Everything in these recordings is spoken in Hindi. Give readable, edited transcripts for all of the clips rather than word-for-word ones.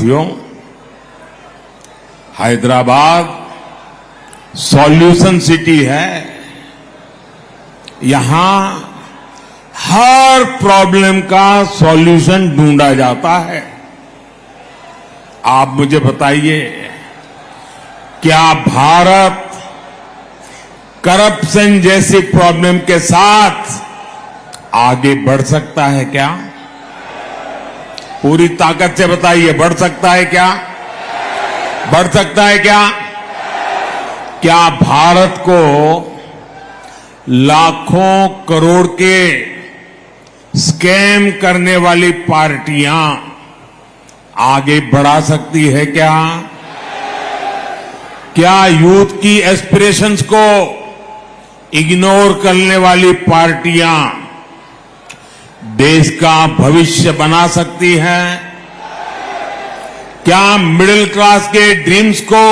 साथियों, हैदराबाद सॉल्यूशन सिटी है। यहां हर प्रॉब्लम का सॉल्यूशन ढूंढा जाता है। आप मुझे बताइए, क्या भारत करप्शन जैसी प्रॉब्लम के साथ आगे बढ़ सकता है क्या? पूरी ताकत से बताइए, बढ़ सकता है क्या? बढ़ सकता है क्या? क्या भारत को लाखों करोड़ के स्कैम करने वाली पार्टियां आगे बढ़ा सकती है क्या? क्या यूथ की एस्पिरेशंस को इग्नोर करने वाली पार्टियां देश का भविष्य बना सकती हैं? क्या मिडिल क्लास के ड्रीम्स को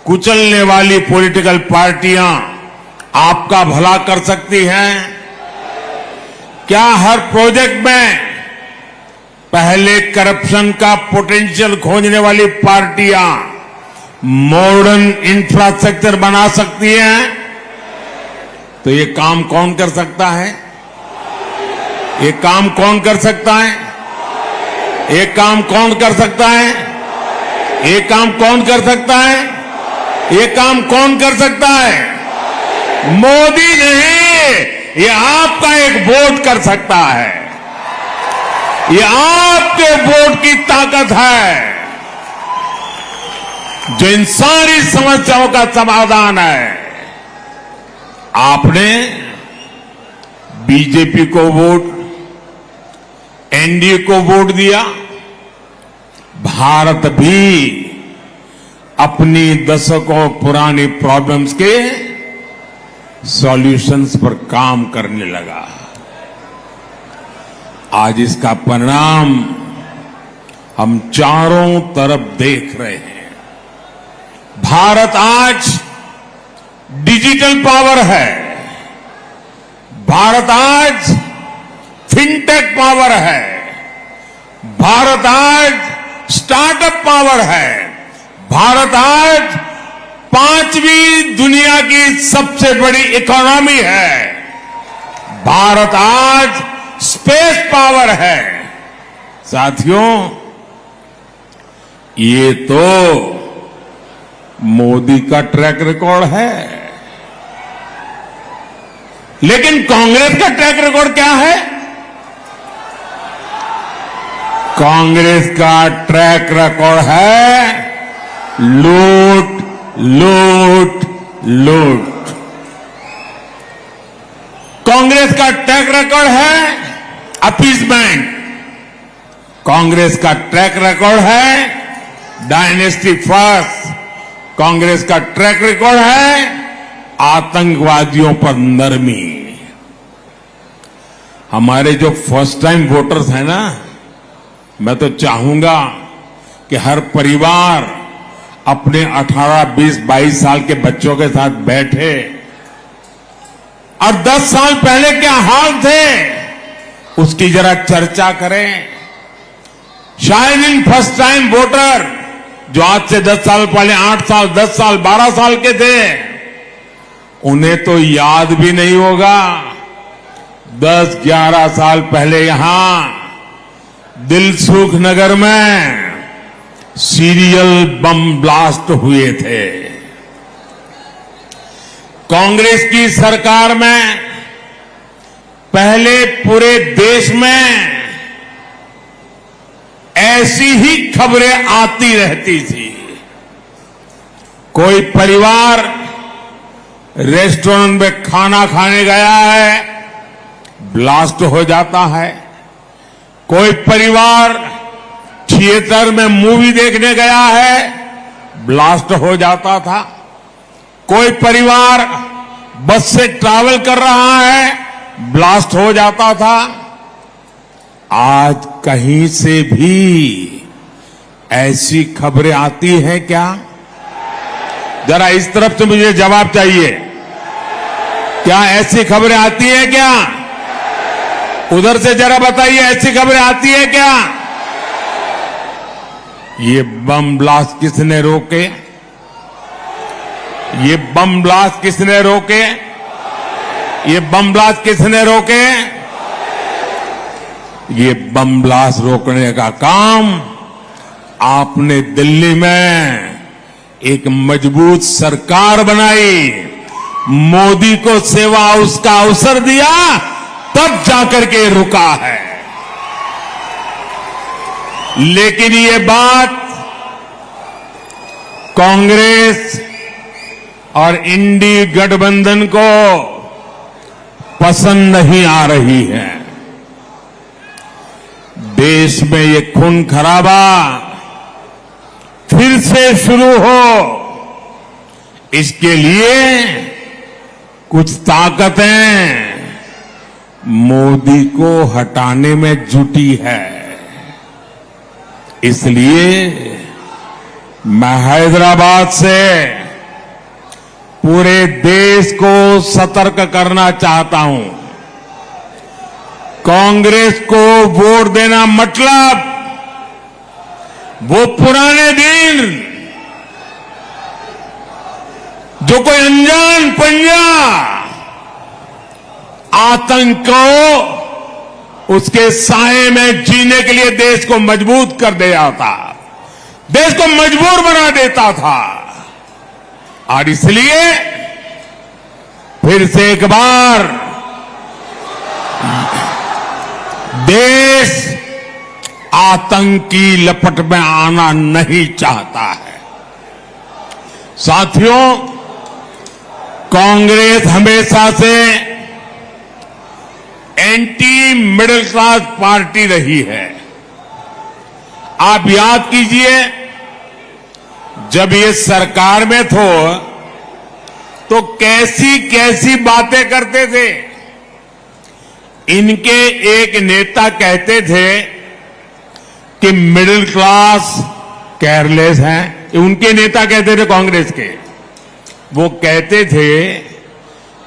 कुचलने वाली पॉलिटिकल पार्टियां आपका भला कर सकती हैं? क्या हर प्रोजेक्ट में पहले करप्शन का पोटेंशियल खोजने वाली पार्टियां मॉडर्न इंफ्रास्ट्रक्चर बना सकती हैं? तो ये काम कौन कर सकता है? ये काम कौन कर सकता है? ये काम कौन कर सकता है? ये काम कौन कर सकता है? ये काम कौन कर सकता है? मोदी नहीं, ये आपका एक वोट कर सकता है। ये आपके वोट की ताकत है जो इन सारी समस्याओं का समाधान है। आपने बीजेपी को वोट, एनडीए को वोट दिया। भारत भी अपनी दशकों पुरानी प्रॉब्लम्स के सॉल्यूशंस पर काम करने लगा। आज इसका परिणाम हम चारों तरफ देख रहे हैं। भारत आज डिजिटल पावर है। भारत आज फिनटेक पावर है। भारत आज स्टार्टअप पावर है। भारत आज 5वीं दुनिया की सबसे बड़ी इकोनॉमी है। भारत आज स्पेस पावर है। साथियों, ये तो मोदी का ट्रैक रिकॉर्ड है, लेकिन कांग्रेस का ट्रैक रिकॉर्ड क्या है? कांग्रेस का ट्रैक रिकॉर्ड है लूट, लूट, लूट। कांग्रेस का ट्रैक रिकॉर्ड है अपीजमेंट। कांग्रेस का ट्रैक रिकॉर्ड है डायनेस्टी फर्स्ट। कांग्रेस का ट्रैक रिकॉर्ड है आतंकवादियों पर नरमी। हमारे जो फर्स्ट टाइम वोटर्स हैं ना, मैं तो चाहूंगा कि हर परिवार अपने 18, 20, 22 साल के बच्चों के साथ बैठे और 10 साल पहले क्या हाल थे उसकी जरा चर्चा करें। शायद इन फर्स्ट टाइम वोटर जो आज से 10 साल पहले 8 साल, 10 साल, 12 साल के थे, उन्हें तो याद भी नहीं होगा 10, 11 साल पहले यहां दिलसुख नगर में सीरियल बम ब्लास्ट हुए थे। कांग्रेस की सरकार में पहले पूरे देश में ऐसी ही खबरें आती रहती थी। कोई परिवार रेस्टोरेंट में खाना खाने गया है, ब्लास्ट हो जाता है। कोई परिवार थिएटर में मूवी देखने गया है, ब्लास्ट हो जाता था। कोई परिवार बस से ट्रैवल कर रहा है, ब्लास्ट हो जाता था। आज कहीं से भी ऐसी खबरें आती हैं क्या? जरा इस तरफ से मुझे जवाब चाहिए। क्या ऐसी खबरें आती है क्या? उधर से जरा बताइए, ऐसी खबरें आती है क्या? ये बम ब्लास्ट किसने रोके? ये बम ब्लास्ट किसने रोके? ये बम ब्लास्ट किसने रोके? ये बम ब्लास्ट रोकने का काम आपने दिल्ली में एक मजबूत सरकार बनाई, मोदी को सेवा उसका अवसर दिया, तब जाकर के रुका है। लेकिन ये बात कांग्रेस और इंडी गठबंधन को पसंद नहीं आ रही है। देश में ये खून खराबा फिर से शुरू हो, इसके लिए कुछ ताकतें मोदी को हटाने में जुटी है। इसलिए मैं हैदराबाद से पूरे देश को सतर्क करना चाहता हूं। कांग्रेस को वोट देना मतलब वो पुराने दिन जो कोई अनजान पंजा आतंक को उसके साए में जीने के लिए देश को मजबूत कर दिया था, देश को मजबूर बना देता था। और इसलिए फिर से एक बार देश आतंक की लपट में आना नहीं चाहता है। साथियों, कांग्रेस हमेशा से एंटी मिडिल क्लास पार्टी रही है। आप याद कीजिए, जब ये सरकार में तो कैसी कैसी बातें करते थे। इनके एक नेता कहते थे कि मिडिल क्लास केयरलेस हैं। उनके नेता कहते थे कांग्रेस के, वो कहते थे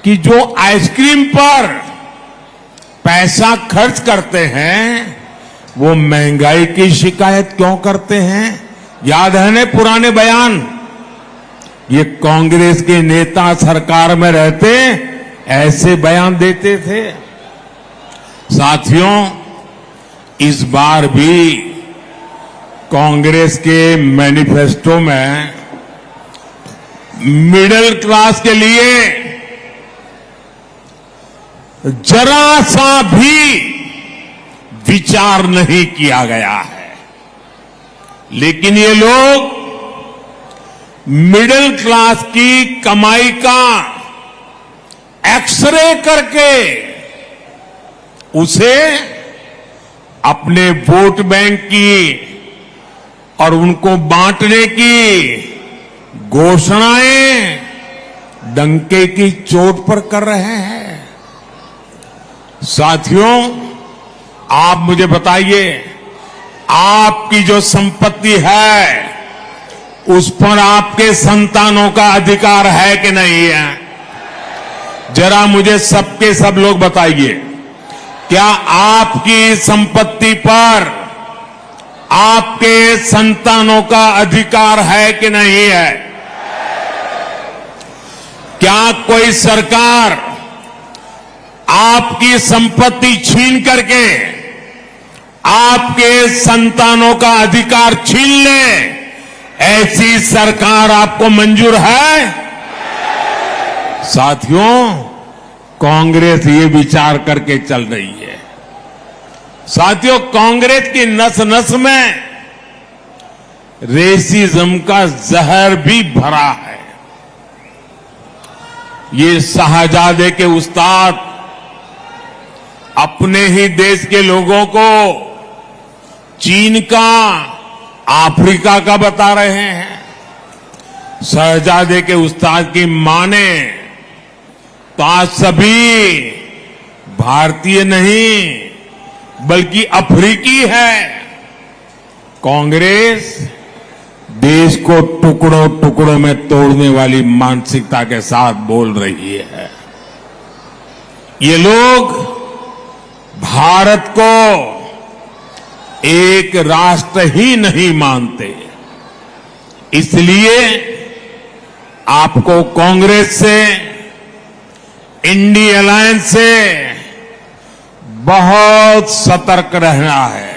कि जो आइसक्रीम पर पैसा खर्च करते हैं वो महंगाई की शिकायत क्यों करते हैं। याद है ना पुराने बयान? ये कांग्रेस के नेता सरकार में रहते ऐसे बयान देते थे। साथियों, इस बार भी कांग्रेस के मैनिफेस्टो में मिडिल क्लास के लिए जरा सा भी विचार नहीं किया गया है। लेकिन ये लोग मिडिल क्लास की कमाई का एक्सरे करके उसे अपने वोट बैंक की और उनको बांटने की घोषणाएं डंके की चोट पर कर रहे हैं। साथियों, आप मुझे बताइए, आपकी जो संपत्ति है उस पर आपके संतानों का अधिकार है कि नहीं है? जरा मुझे सबके सब लोग बताइए, क्या आपकी संपत्ति पर आपके संतानों का अधिकार है कि नहीं है? क्या कोई सरकार आपकी संपत्ति छीन करके आपके संतानों का अधिकार छीन ले, ऐसी सरकार आपको मंजूर है? साथियों, कांग्रेस ये विचार करके चल रही है। साथियों, कांग्रेस की नस नस में रेसिज्म का जहर भी भरा है। ये शाहजादे के उस्ताद अपने ही देश के लोगों को चीन का, अफ्रीका का बता रहे हैं। शहजादे के उस्ताद की माने तो आज सभी भारतीय नहीं बल्कि अफ्रीकी है। कांग्रेस देश को टुकड़ों टुकड़ों में तोड़ने वाली मानसिकता के साथ बोल रही है। ये लोग भारत को एक राष्ट्र ही नहीं मानते। इसलिए आपको कांग्रेस से, इंडिया अलायंस से बहुत सतर्क रहना है।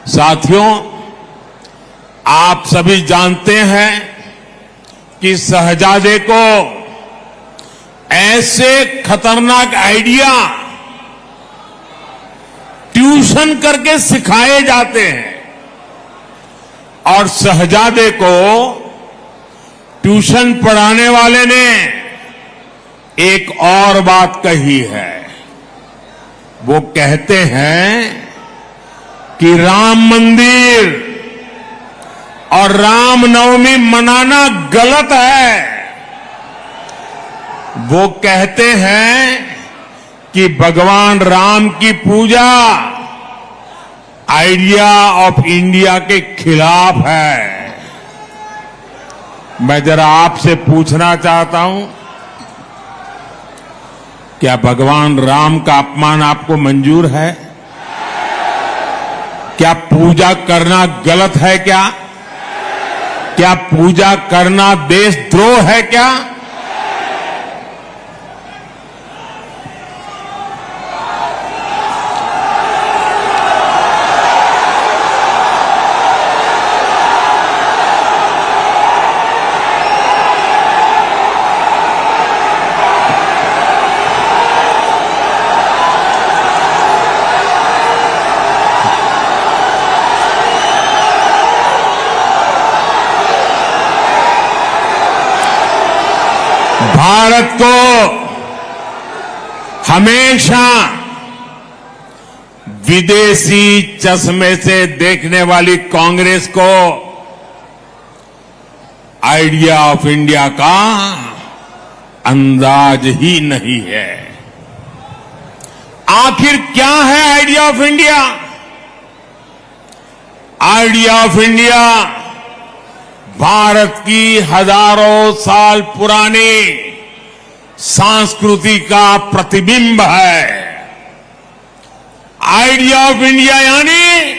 साथियों, आप सभी जानते हैं कि शहजादे को ऐसे खतरनाक आइडिया ट्यूशन करके सिखाए जाते हैं और शहजादे को ट्यूशन पढ़ाने वाले ने एक और बात कही है। वो कहते हैं कि राम मंदिर और रामनवमी मनाना गलत है। वो कहते हैं कि भगवान राम की पूजा आइडिया ऑफ इंडिया के खिलाफ है। मैं जरा आपसे पूछना चाहता हूं, क्या भगवान राम का अपमान आपको मंजूर है? क्या पूजा करना गलत है? क्या पूजा करना देशद्रोह है? क्या भारत को हमेशा विदेशी चश्मे से देखने वाली कांग्रेस को आइडिया ऑफ इंडिया का अंदाज ही नहीं है। आखिर क्या है idea of India? Idea of India Bharat की हजारों साल पुरानी संस्कृति का प्रतिबिंब है। आइडिया ऑफ इंडिया यानी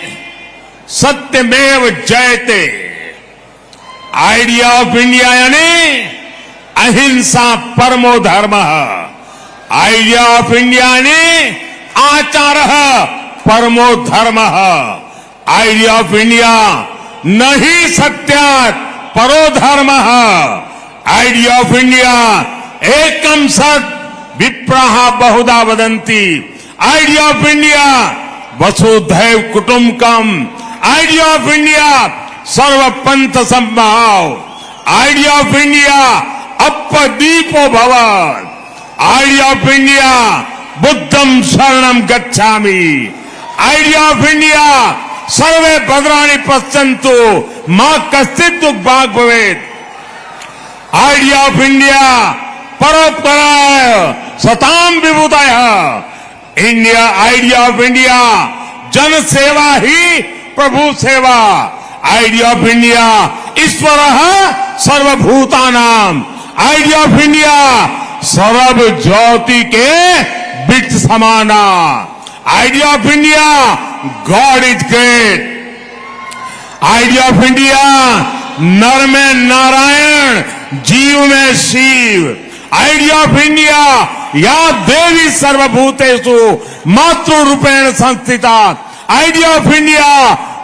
सत्यमेव जयते। आइडिया ऑफ इंडिया यानी अहिंसा परमो धर्म। आइडिया ऑफ इंडिया यानी आचार परमो धर्म। आइडिया ऑफ इंडिया न ही सत्यात् परो धर्म। आइडिया ऑफ इंडिया एकम सत् विप्राः बहुधा वदन्ति। आइडिया ऑफ इंडिया वसुधैव कुटुंबकम। आइडिया ऑफ इंडिया सर्व पंथ संभाव। आइडिया ऑफ इंडिया अपदीपो भव। आइडिया ऑफ इंडिया बुद्धम शरणम गच्छामि। आइडिया ऑफ इंडिया सर्वे भद्राणि पश्यन्तु मां कश्चित् दुःख भाग् भवेत्। आइडिया ऑफ इंडिया परोपकाराय सताम विभूताय। इंडिया आइडिया ऑफ इंडिया जन सेवा ही प्रभु सेवा। आइडिया ऑफ इंडिया ईश्वर सर्वभूतानाम। आइडिया ऑफ इंडिया सर्व ज्योति के बीच समाना। Idea of India God is great. Idea of India नर में नारायण, जीव में शिव। आइडिया ऑफ इंडिया या देवी सर्वभूतेषु मातृरूपेण संस्थिता। आइडिया ऑफ इंडिया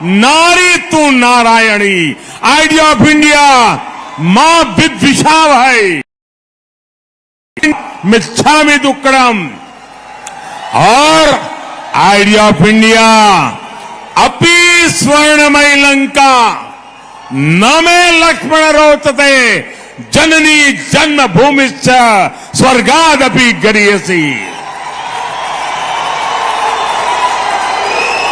नारी तू नारायणी। आइडिया ऑफ इंडिया मां विद्विषा है मिच्छामि दुक्कडम। और आइडिया ऑफ इंडिया अपि स्वर्णमयी लंका न मे लक्ष्मण रोचते। जननी जन्मभूमिश्च स्वर्गादपि गरीयसी।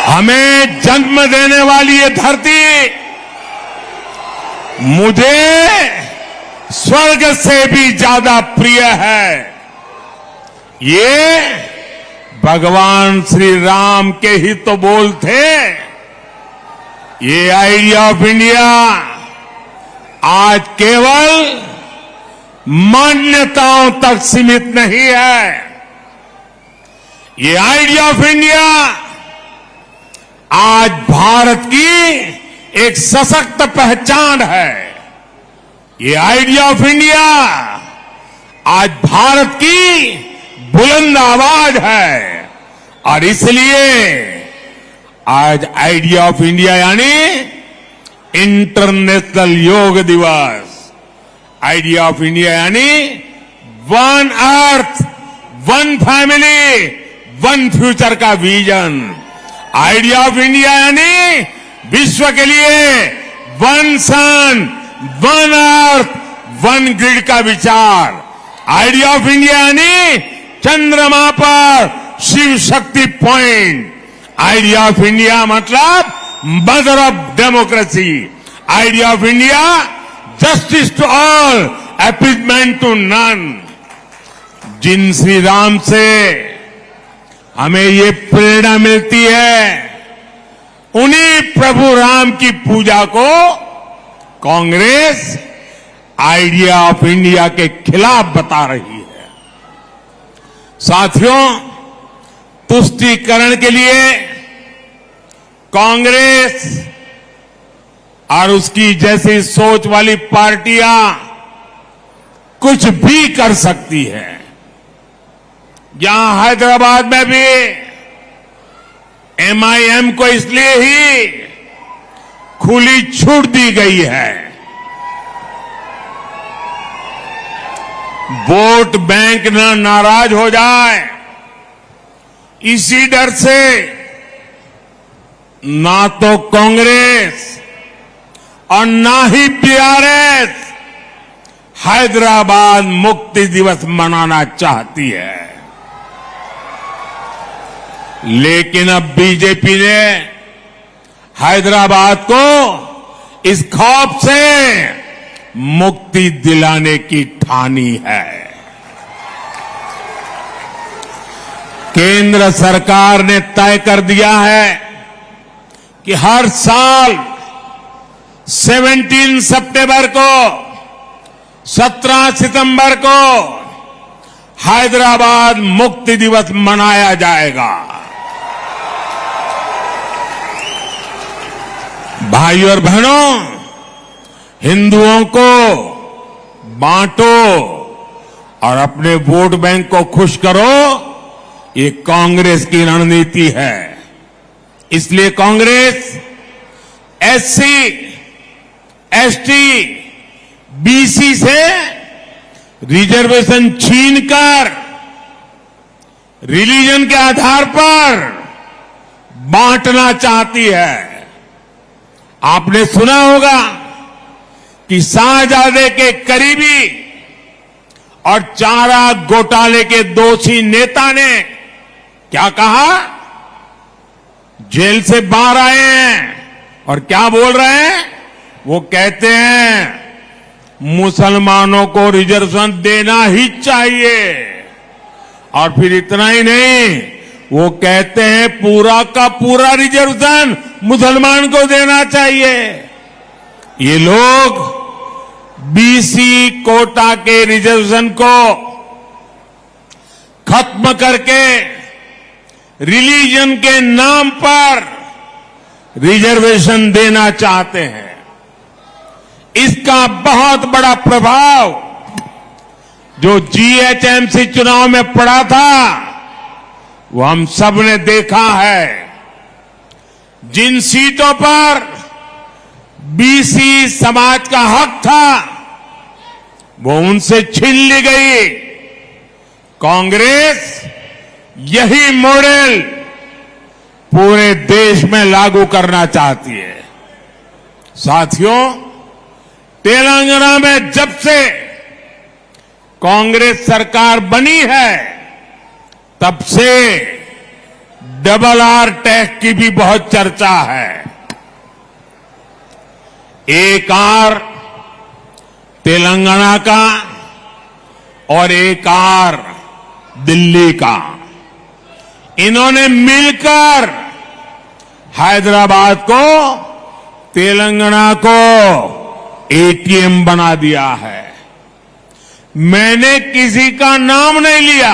हमें जन्म देने वाली ये धरती मुझे स्वर्ग से भी ज्यादा प्रिय है। ये भगवान श्री राम के ही तो बोल थे। ये आइडिया ऑफ इंडिया आज केवल मान्यताओं तक सीमित नहीं है। ये आइडिया ऑफ इंडिया आज भारत की एक सशक्त पहचान है। ये आइडिया ऑफ इंडिया आज भारत की बुलंद आवाज है और इसलिए आज आइडिया ऑफ इंडिया यानी इंटरनेशनल योग दिवस, आइडिया ऑफ इंडिया यानी one earth, one family, one future का विजन। आइडिया ऑफ इंडिया यानी विश्व के लिए वन सन, वन अर्थ, वन ग्रिड का विचार। आइडिया ऑफ इंडिया यानी चंद्रमा पर Shiv Shakti point. Idea of India मतलब mother of democracy. Idea of India justice to all, appeasement to none. जिन श्री राम से हमें ये प्रेरणा मिलती है, उन्हीं प्रभु राम की पूजा को कांग्रेस आइडिया ऑफ इंडिया के खिलाफ बता रही है। साथियों, तुष्टीकरण के लिए कांग्रेस और उसकी जैसी सोच वाली पार्टियां कुछ भी कर सकती है। यहां हैदराबाद में भी एमआईएम को इसलिए ही खुली छूट दी गई है, वोट बैंक न नाराज हो जाए, इसी डर से ना तो कांग्रेस और ना ही बीआरएस हैदराबाद मुक्ति दिवस मनाना चाहती है। लेकिन अब बीजेपी ने हैदराबाद को इस खौफ से मुक्ति दिलाने की ठानी है। केंद्र सरकार ने तय कर दिया है कि हर साल 17 सितंबर को, 17 सितंबर को हैदराबाद मुक्ति दिवस मनाया जाएगा। भाइयों और बहनों, हिंदुओं को बांटो और अपने वोट बैंक को खुश करो, ये कांग्रेस की रणनीति है। इसलिए कांग्रेस एससी, एसटी, बीसी से रिजर्वेशन छीनकर रिलीजन के आधार पर बांटना चाहती है। आपने सुना होगा कि शाहजादे के करीबी और चारा घोटाले के दोषी नेता ने क्या कहा? जेल से बाहर आए हैं और क्या बोल रहे हैं? वो कहते हैं मुसलमानों को रिजर्वेशन देना ही चाहिए। और फिर इतना ही नहीं, वो कहते हैं पूरा का पूरा रिजर्वेशन मुसलमान को देना चाहिए। ये लोग बीसी कोटा के रिजर्वेशन को खत्म करके रिलीजन के नाम पर रिजर्वेशन देना चाहते हैं। इसका बहुत बड़ा प्रभाव जो जीएचएमसी चुनाव में पड़ा था, वो हम सब ने देखा है। जिन सीटों पर बीसी समाज का हक था, वो उनसे छीन ली गई। कांग्रेस यही मॉडल पूरे देश में लागू करना चाहती है। साथियों, तेलंगाना में जब से कांग्रेस सरकार बनी है, तब से डबल आर टैक्स की भी बहुत चर्चा है। एक आर तेलंगाना का और एक आर दिल्ली का, इन्होंने मिलकर हैदराबाद को, तेलंगाना को एटीएम बना दिया है। मैंने किसी का नाम नहीं लिया,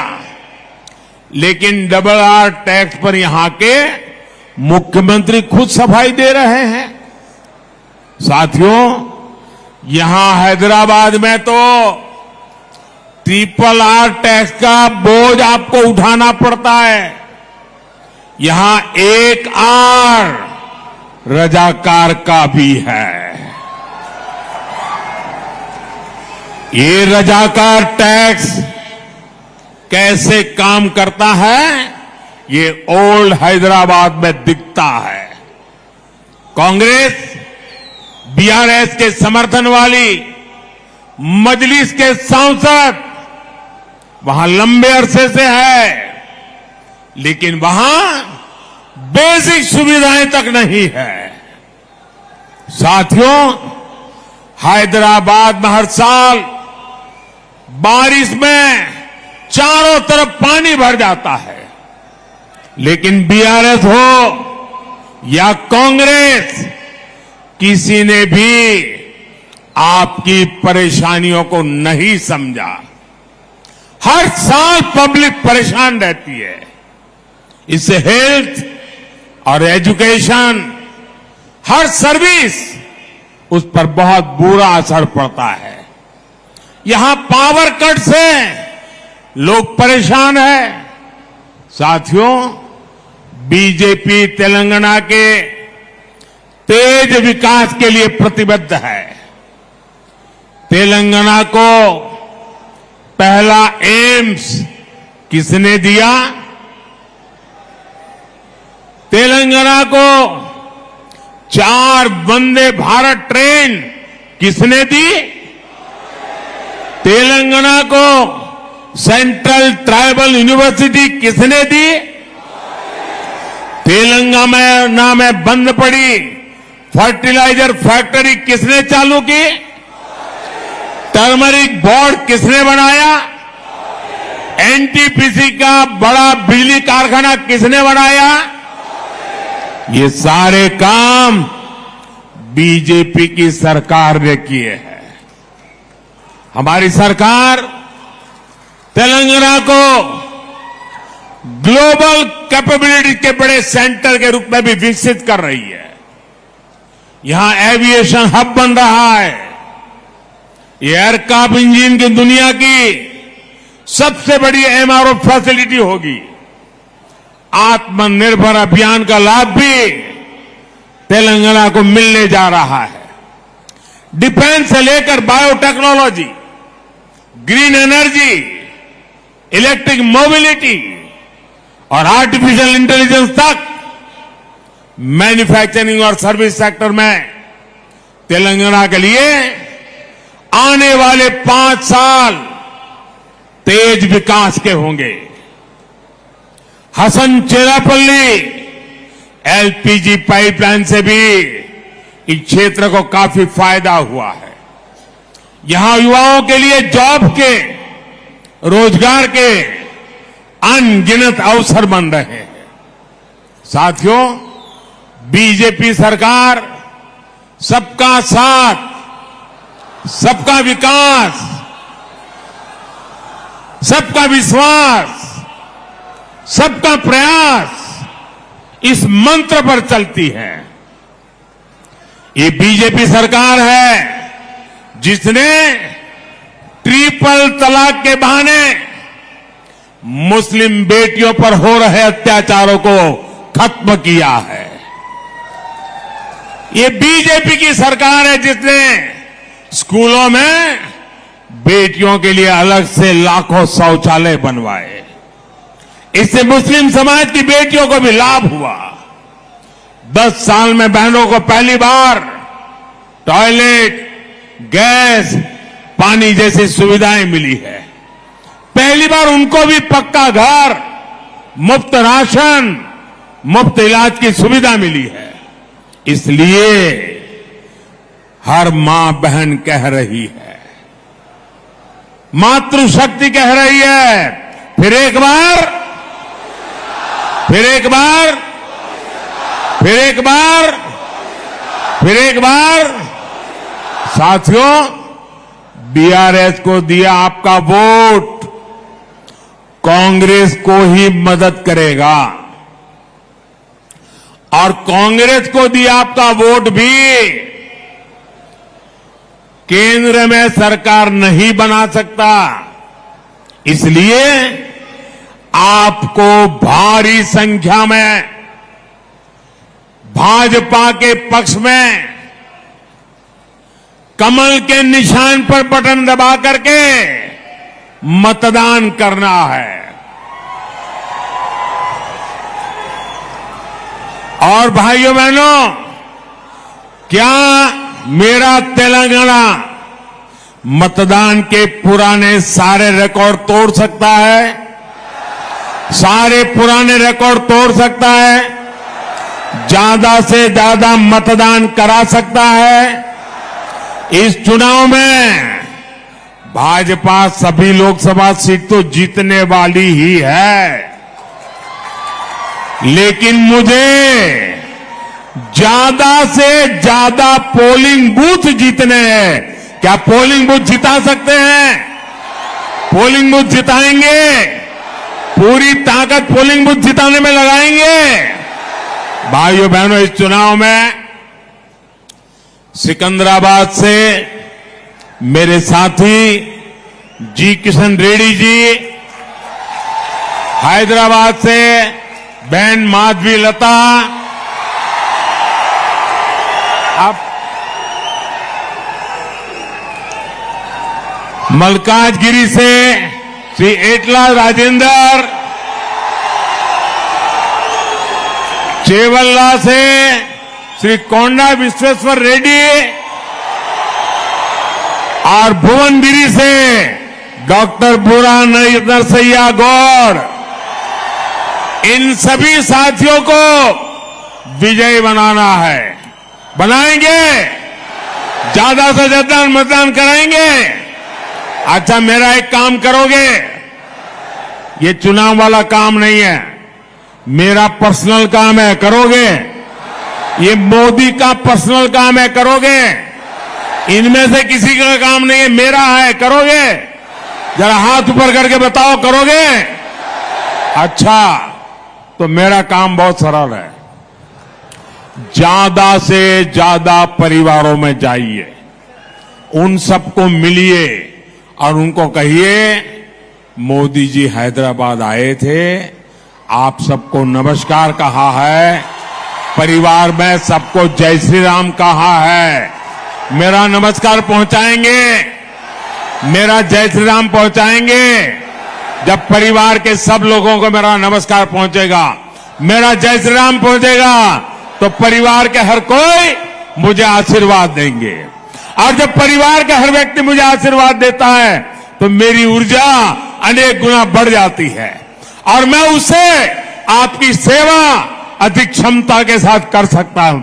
लेकिन डबल आर टैक्स पर यहां के मुख्यमंत्री खुद सफाई दे रहे हैं। साथियों, यहां हैदराबाद में तो RRR टैक्स का बोझ आपको उठाना पड़ता है। यहां एक आर रजाकार का भी है। ये रजाकार टैक्स कैसे काम करता है, ये ओल्ड हैदराबाद में दिखता है। कांग्रेस BRS के समर्थन वाली मजलिस के सांसद वहां लंबे अरसे से है, लेकिन वहां बेसिक सुविधाएं तक नहीं है। साथियों, हैदराबाद में हर साल बारिश में चारों तरफ पानी भर जाता है, लेकिन BRS हो या कांग्रेस, किसी ने भी आपकी परेशानियों को नहीं समझा। हर साल पब्लिक परेशान रहती है। इससे हेल्थ और एजुकेशन, हर सर्विस, उस पर बहुत बुरा असर पड़ता है। यहां पावर कट से लोग परेशान हैं। साथियों, बीजेपी तेलंगाना के तेज विकास के लिए प्रतिबद्ध है। तेलंगाना को पहला एम्स किसने दिया? तेलंगाना को 4 वंदे भारत ट्रेन किसने दी? तेलंगाना को सेंट्रल ट्राइबल यूनिवर्सिटी किसने दी? तेलंगाना में बंद पड़ी फर्टिलाइजर फैक्ट्री किसने चालू की? टर्मरिक बोर्ड किसने बनाया? NTPC का बड़ा बिजली कारखाना किसने बनाया? ये सारे काम बीजेपी की सरकार ने किए हैं। हमारी सरकार तेलंगाना को ग्लोबल कैपेबिलिटी के बड़े सेंटर के रूप में भी विकसित कर रही है। यहां एविएशन हब बन रहा है। एयरक्राफ्ट इंजन की दुनिया की सबसे बड़ी MRO फैसिलिटी होगी। आत्मनिर्भर अभियान का लाभ भी तेलंगाना को मिलने जा रहा है। डिफेंस से लेकर biotechnology, green energy, electric mobility और आर्टिफिशियल इंटेलिजेंस तक मैन्युफैक्चरिंग और सर्विस सेक्टर में तेलंगाना के लिए आने वाले 5 साल तेज विकास के होंगे। हसन चेरापल्ली LPG पाइपलाइन से भी इस क्षेत्र को काफी फायदा हुआ है। यहां युवाओं के लिए जॉब के, रोजगार के अनगिनत अवसर बन रहे हैं। साथियों, बीजेपी सरकार सबका साथ, सबका विकास, सबका विश्वास, सबका प्रयास, इस मंत्र पर चलती है। ये बीजेपी सरकार है जिसने ट्रिपल तलाक के बहाने मुस्लिम बेटियों पर हो रहे अत्याचारों को खत्म किया है। ये बीजेपी की सरकार है जिसने स्कूलों में बेटियों के लिए अलग से लाखों शौचालय बनवाए। इससे मुस्लिम समाज की बेटियों को भी लाभ हुआ। 10 साल में बहनों को पहली बार टॉयलेट, गैस, पानी जैसी सुविधाएं मिली है। पहली बार उनको भी पक्का घर, मुफ्त राशन, मुफ्त इलाज की सुविधा मिली है। इसलिए हर मां बहन कह रही है, मातृशक्ति कह रही है, फिर एक बार, फिर एक बार, फिर एक बार, फिर एक बार। साथियों, BRS को दिया आपका वोट कांग्रेस को ही मदद करेगा। और कांग्रेस को दिया आपका वोट भी केंद्र में सरकार नहीं बना सकता। इसलिए आपको भारी संख्या में भाजपा के पक्ष में कमल के निशान पर बटन दबा करके मतदान करना है। और भाइयों बहनों, क्या मेरा तेलंगाना मतदान के पुराने सारे रिकॉर्ड तोड़ सकता है? सारे पुराने रिकॉर्ड तोड़ सकता है? ज्यादा से ज्यादा मतदान करा सकता है? इस चुनाव में भाजपा सभी लोकसभा सीट तो जीतने वाली ही है, लेकिन मुझे ज्यादा से ज्यादा पोलिंग बूथ जीतने हैं। क्या पोलिंग बूथ जिता सकते हैं? पोलिंग बूथ जिताएंगे, पूरी ताकत पोलिंग बूथ जिताने में लगाएंगे। भाइयों बहनों, इस चुनाव में सिकंदराबाद से मेरे साथी जी किशन रेड्डी जी, हैदराबाद से बहन माधवी लता, अब मलकाजगिरी से श्री एटला राजेंद्र, चेवल्ला से श्री कोंडा विश्वेश्वर रेड्डी और भुवनगिरी से डॉक्टर बुरा नरसैया गौड़, इन सभी साथियों को विजयी बनाना है। बनाएंगे, ज्यादा से ज्यादा मतदान कराएंगे। अच्छा, मेरा एक काम करोगे? ये चुनाव वाला काम नहीं है, मेरा पर्सनल काम है, करोगे? ये मोदी का पर्सनल काम है, करोगे? इनमें से किसी का काम नहीं है, मेरा है, करोगे? जरा हाथ ऊपर करके बताओ, करोगे? अच्छा, तो मेरा काम बहुत सरल है। ज्यादा से ज्यादा परिवारों में जाइए, उन सबको मिलिए और उनको कहिए मोदी जी हैदराबाद आए थे, आप सबको नमस्कार कहा है, परिवार में सबको जय श्री राम कहा है। मेरा नमस्कार पहुंचाएंगे, मेरा जय श्री राम पहुंचाएंगे। जब परिवार के सब लोगों को मेरा नमस्कार पहुंचेगा, मेरा जय श्री राम पहुंचेगा, तो परिवार के हर कोई मुझे आशीर्वाद देंगे। और जब परिवार का हर व्यक्ति मुझे आशीर्वाद देता है तो मेरी ऊर्जा अनेक गुना बढ़ जाती है और मैं उसे आपकी सेवा अधिक क्षमता के साथ कर सकता हूं।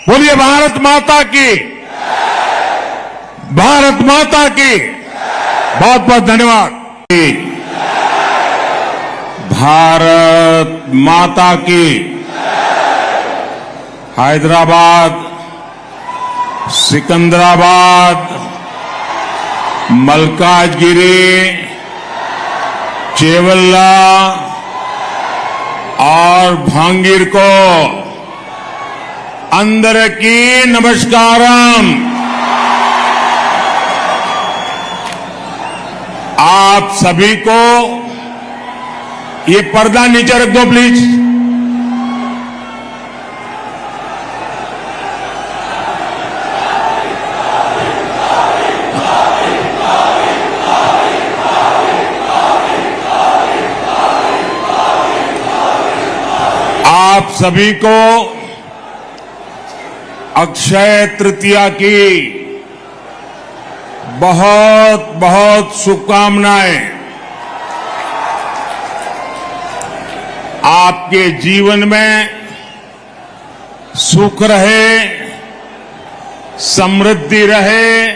बोलिए भारत माता की, भारत माता की। बहुत बहुत धन्यवाद। भारत माता की। हैदराबाद, सिकंदराबाद, मलकाजगिरी, चेवल्ला और भांगीर को अंदर की नमस्कारम। आप सभी को ये पर्दा नीचे रख दो प्लीज। आप सभी को अक्षय तृतीया की बहुत बहुत शुभकामनाएं। आपके जीवन में सुख रहे, समृद्धि रहे,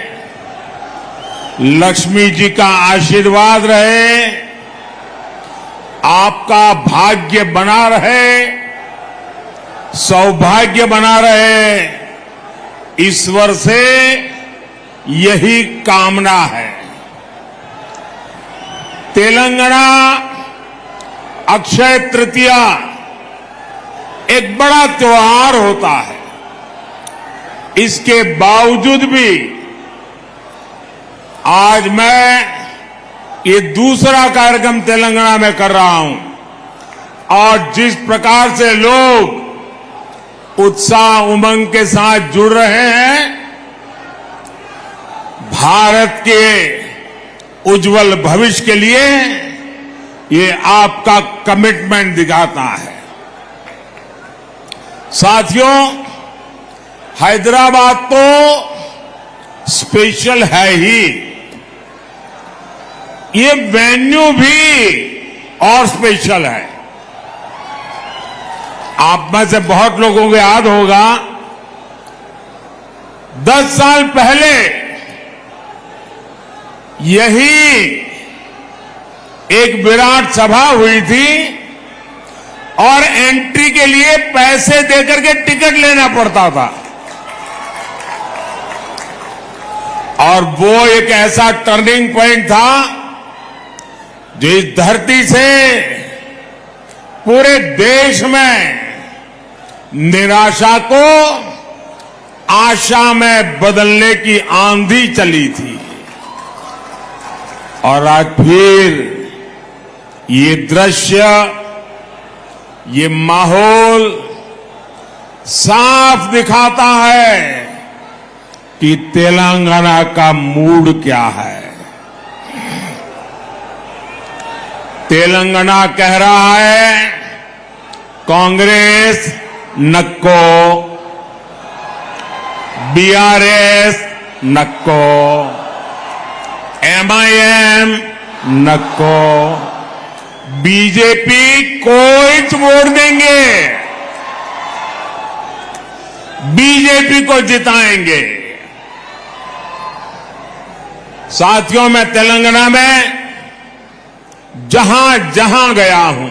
लक्ष्मी जी का आशीर्वाद रहे, आपका भाग्य बना रहे, सौभाग्य बना रहे, ईश्वर से यही कामना है। तेलंगाना अक्षय तृतीया एक बड़ा त्योहार होता है। इसके बावजूद भी आज मैं ये दूसरा कार्यक्रम तेलंगाना में कर रहा हूं और जिस प्रकार से लोग उत्साह उमंग के साथ जुड़ रहे हैं, भारत के उज्जवल भविष्य के लिए ये आपका कमिटमेंट दिखाता है। साथियों, हैदराबाद तो स्पेशल है ही, ये वेन्यू भी और स्पेशल है। आप में से बहुत लोगों को याद होगा 10 साल पहले यही एक विराट सभा हुई थी और एंट्री के लिए पैसे देकर के टिकट लेना पड़ता था। और वो एक ऐसा टर्निंग पॉइंट था जो इस धरती से पूरे देश में निराशा को आशा में बदलने की आंधी चली थी। और आज फिर ये दृश्य, ये माहौल साफ दिखाता है कि तेलंगाना का मूड क्या है। तेलंगाना कह रहा है कांग्रेस नक्को, बीआरएस नक्को, एमआईएम नक्को, बीजेपी कोई वोट देंगे, बीजेपी को जिताएंगे। साथियों, मैं तेलंगाना में जहां जहां गया हूं,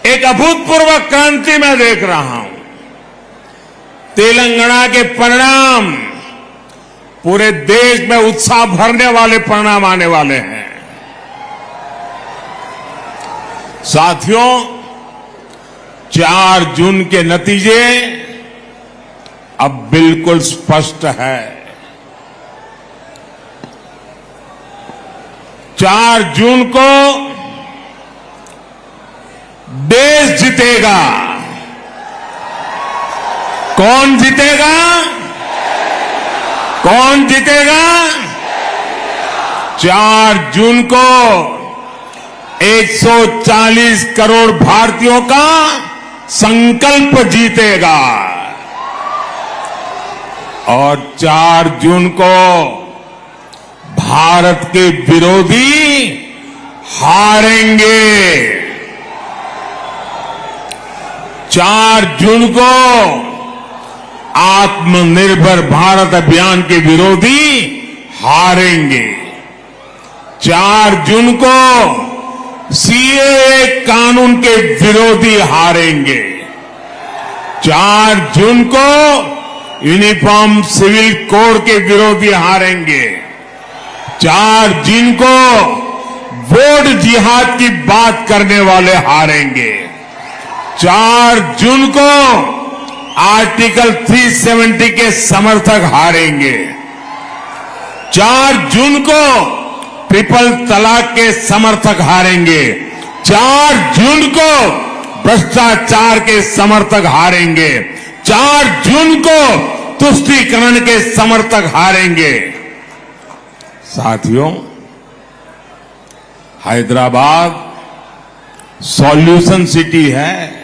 एक अभूतपूर्व क्रांति मैं देख रहा हूं। तेलंगाना के परिणाम पूरे देश में उत्साह भरने वाले परिणाम आने वाले हैं। साथियों, 4 जून के नतीजे अब बिल्कुल स्पष्ट है। 4 जून को देश जीतेगा। कौन जीतेगा? कौन जीतेगा? 4 जून को 140 करोड़ भारतीयों का संकल्प जीतेगा और 4 जून को भारत के विरोधी हारेंगे। 4 जून को आत्मनिर्भर भारत अभियान के विरोधी हारेंगे। 4 जून को सीएए कानून के विरोधी हारेंगे। 4 जून को यूनिफॉर्म सिविल कोड के विरोधी हारेंगे। 4 जून को वोट जिहाद की बात करने वाले हारेंगे। 4 जून को आर्टिकल 370 के समर्थक हारेंगे। 4 जून को ट्रिपल तलाक के समर्थक हारेंगे। 4 जून को भ्रष्टाचार के समर्थक हारेंगे। 4 जून को तुष्टीकरण के समर्थक हारेंगे। साथियों, हैदराबाद सॉल्यूशन सिटी है।